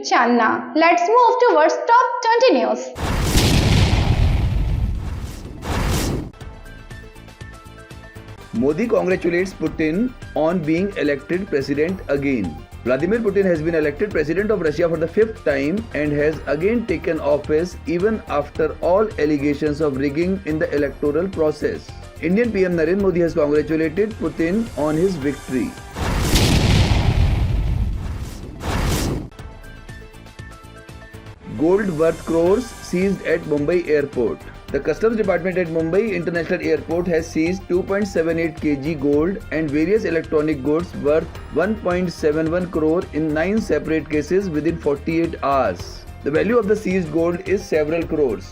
Channa. Let's move towards top 20 news. Modi congratulates Putin on being elected president again. Vladimir Putin has been elected president of Russia for the 5th time and has again taken office even after all allegations of rigging in the electoral process. Indian PM Narendra Modi has congratulated Putin on his victory. Gold worth crores seized at Mumbai airport. The Customs Department at Mumbai International Airport has seized 2.78 kg gold and various electronic goods worth 1.71 crore in 9 separate cases within 48 hours. The value of the seized gold is several crores.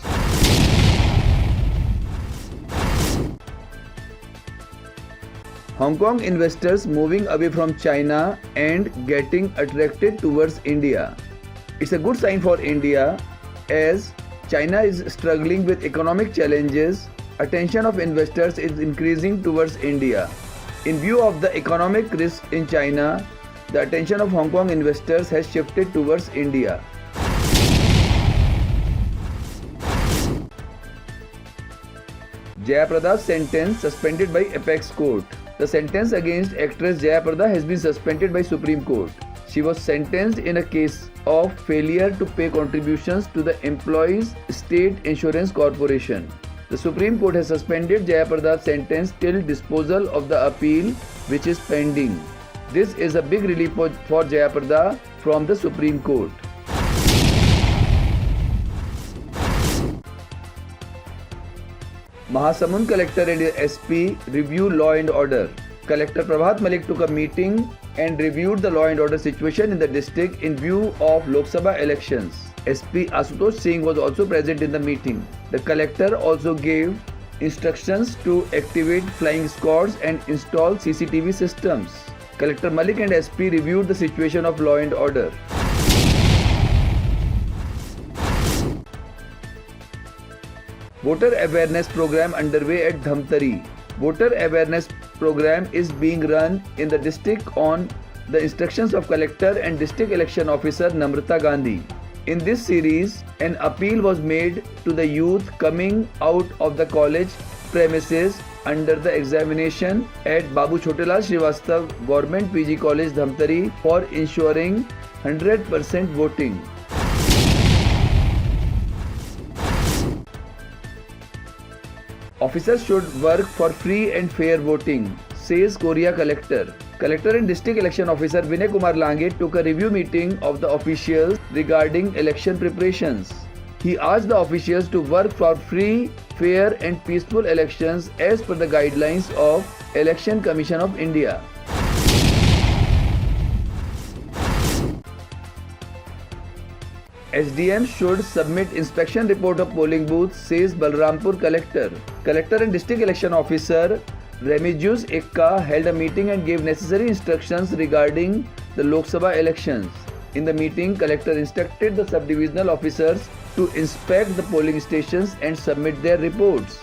Hong Kong investors moving away from China and getting attracted towards India. It's a good sign for India as China is struggling with economic challenges. Attention of investors is increasing towards India. In view of the economic risk in China, the attention of Hong Kong investors has shifted towards India. Jayaprada's sentence suspended by Apex Court. The sentence against actress Jayaprada has been suspended by Supreme Court. She was sentenced in a case of failure to pay contributions to the Employees State Insurance Corporation. The Supreme Court has suspended Jayaprada's sentence till disposal of the appeal which is pending. This is a big relief for Jayaprada from the Supreme Court. Mahasamund Collector and SP review law and order. Collector Prabhat Malik took a meeting and reviewed the law and order situation in the district in view of Lok Sabha elections. SP Asutosh Singh was also present in the meeting. The collector also gave instructions to activate flying squads and install CCTV systems. Collector Malik and SP reviewed the situation of law and order. Voter awareness program underway at Dhamtari. Voter awareness program is being run in the district on the instructions of Collector and District Election Officer Namrata Gandhi. In this series, an appeal was made to the youth coming out of the college premises under the examination at Babu Chotelal Srivastav Government PG College Dhamtari for ensuring 100% voting. Officers should work for free and fair voting, says Korea Collector. Collector and District Election Officer Vinay Kumar Lange took a review meeting of the officials regarding election preparations. He asked the officials to work for free, fair and peaceful elections as per the guidelines of Election Commission of India. SDM should submit inspection report of polling booths, says Balrampur Collector. Collector and District Election Officer Remigius Ekka held a meeting and gave necessary instructions regarding the Lok Sabha elections. In the meeting, Collector instructed the sub-divisional officers to inspect the polling stations and submit their reports.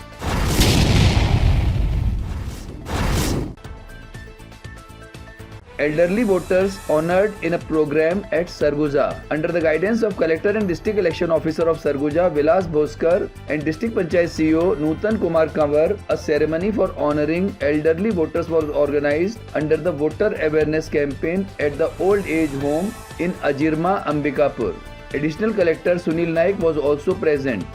Elderly voters honored in a program at Sarguja. Under the guidance of Collector and District Election Officer of Sarguja, Vilas Bhoskar, and District Panchayat CEO Nutan Kumar Kanwar, a ceremony for honoring elderly voters was organized under the Voter Awareness Campaign at the Old Age Home in Ajirma, Ambikapur. Additional Collector Sunil Naik was also present.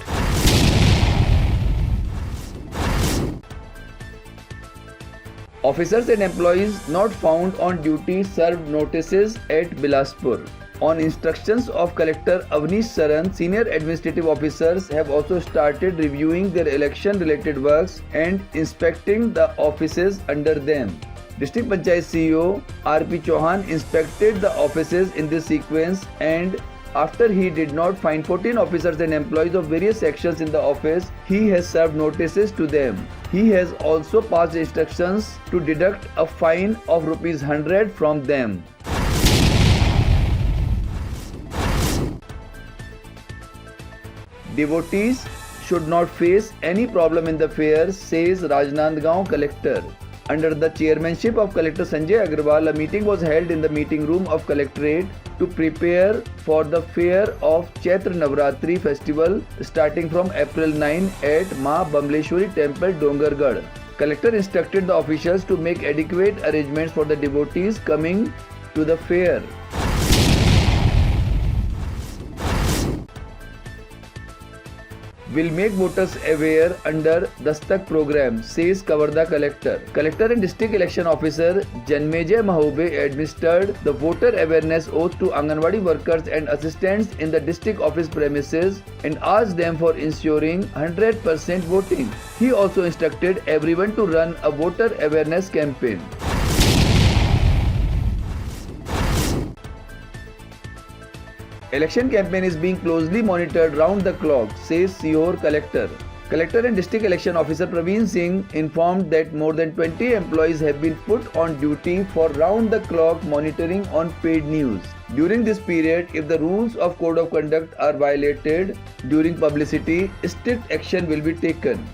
Officers and employees not found on duty served notices at Bilaspur. On instructions of Collector Avnish Saran, senior administrative officers have also started reviewing their election-related works and inspecting the offices under them. District Panchayat CEO R.P. Chauhan inspected the offices in this sequence, and after he did not find 14 officers and employees of various sections in the office, he has served notices to them. He has also passed instructions to deduct a fine of ₹100 from them. Devotees should not face any problem in the fair, says Rajnandgaon Collector. Under the chairmanship of Collector Sanjay Agarwal, a meeting was held in the meeting room of Collectorate to prepare for the fair of Chaitra Navratri festival starting from April 9 at Ma Bamleshwari Temple, Dongargarh. Collector instructed the officials to make adequate arrangements for the devotees coming to the fair. Will make voters aware under Dastak program, says Kavarda collector. Collector and district election officer Janmejay Mahobe administered the voter awareness oath to Anganwadi workers and assistants in the district office premises and asked them for ensuring 100% voting. He also instructed everyone to run a voter awareness campaign. Election campaign is being closely monitored round the clock, says Sihor collector. Collector and district election officer Praveen Singh informed that more than 20 employees have been put on duty for round the clock monitoring on paid news. During this period, if the rules of code of conduct are violated during publicity, strict action will be taken.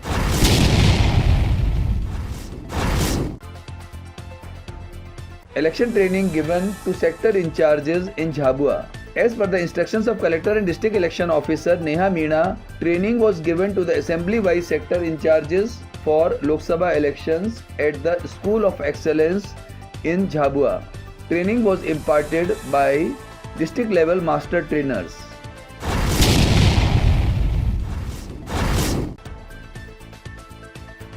Election training given to sector incharges in Jhabua. As per the instructions of Collector and District Election Officer Neha Meena, training was given to the assembly-wise sector in charges for Lok Sabha elections at the School of Excellence in Jhabua. Training was imparted by district-level master trainers.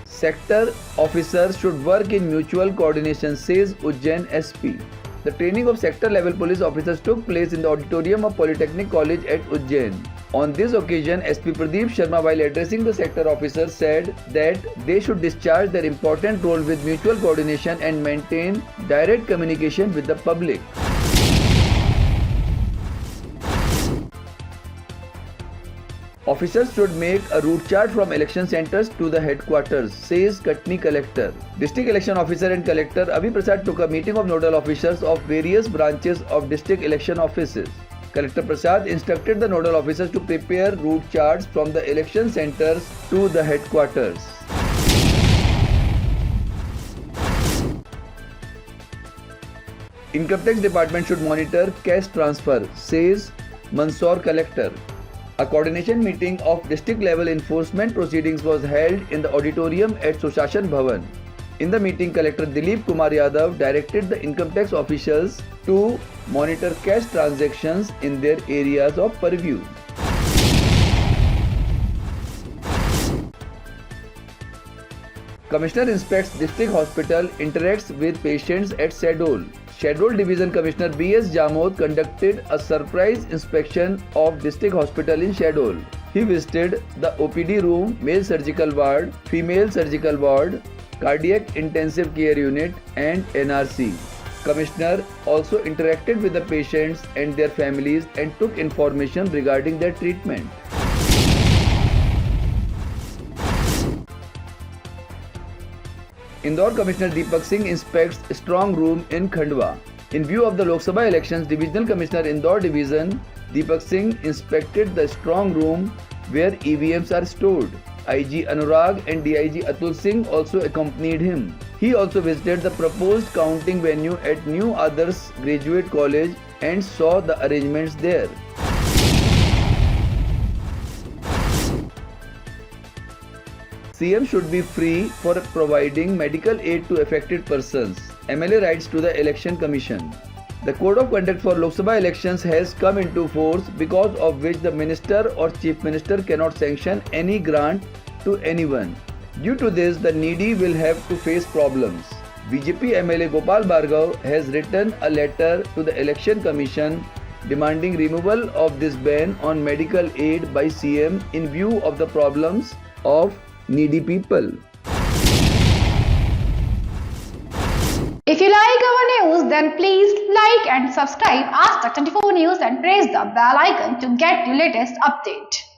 Sector officers should work in mutual coordination, says Ujjain SP. The training of sector-level police officers took place in the auditorium of Polytechnic College at Ujjain. On this occasion, SP Pradeep Sharma, while addressing the sector officers, said that they should discharge their important role with mutual coordination and maintain direct communication with the public. Officers should make a route chart from election centers to the headquarters, says Katni collector. District election officer and collector Abhi Prasad took a meeting of nodal officers of various branches of district election offices. Collector Prasad instructed the nodal officers to prepare route charts from the election centers to the headquarters. Income tax department should monitor cash transfer, says Mandsaur collector. A coordination meeting of district level enforcement proceedings was held in the auditorium at Sushashan Bhavan. In the meeting, Collector Dilip Kumar Yadav directed the income tax officials to monitor cash transactions in their areas of purview. Commissioner inspects district hospital, interacts with patients at Shahdol. Shahdol Division Commissioner B.S. Jamod conducted a surprise inspection of district hospital in Shahdol. He visited the OPD room, male surgical ward, female surgical ward, cardiac intensive care unit and NRC. Commissioner also interacted with the patients and their families and took information regarding their treatment. Indore Commissioner Deepak Singh inspects strong room in Khandwa. In view of the Lok Sabha elections, Divisional Commissioner Indore Division Deepak Singh inspected the strong room where EVMs are stored. IG Anurag and DIG Atul Singh also accompanied him. He also visited the proposed counting venue at New Adarsh Graduate College and saw the arrangements there. CM should be free for providing medical aid to affected persons. MLA writes to the Election Commission. The Code of Conduct for Lok Sabha elections has come into force, because of which the Minister or Chief Minister cannot sanction any grant to anyone. Due to this, the needy will have to face problems. BJP MLA Gopal Bhargav has written a letter to the Election Commission demanding removal of this ban on medical aid by CM in view of the problems of needy people. If you like our news, then please like and subscribe Aaj Tak 24 News and press the bell icon to get the latest update.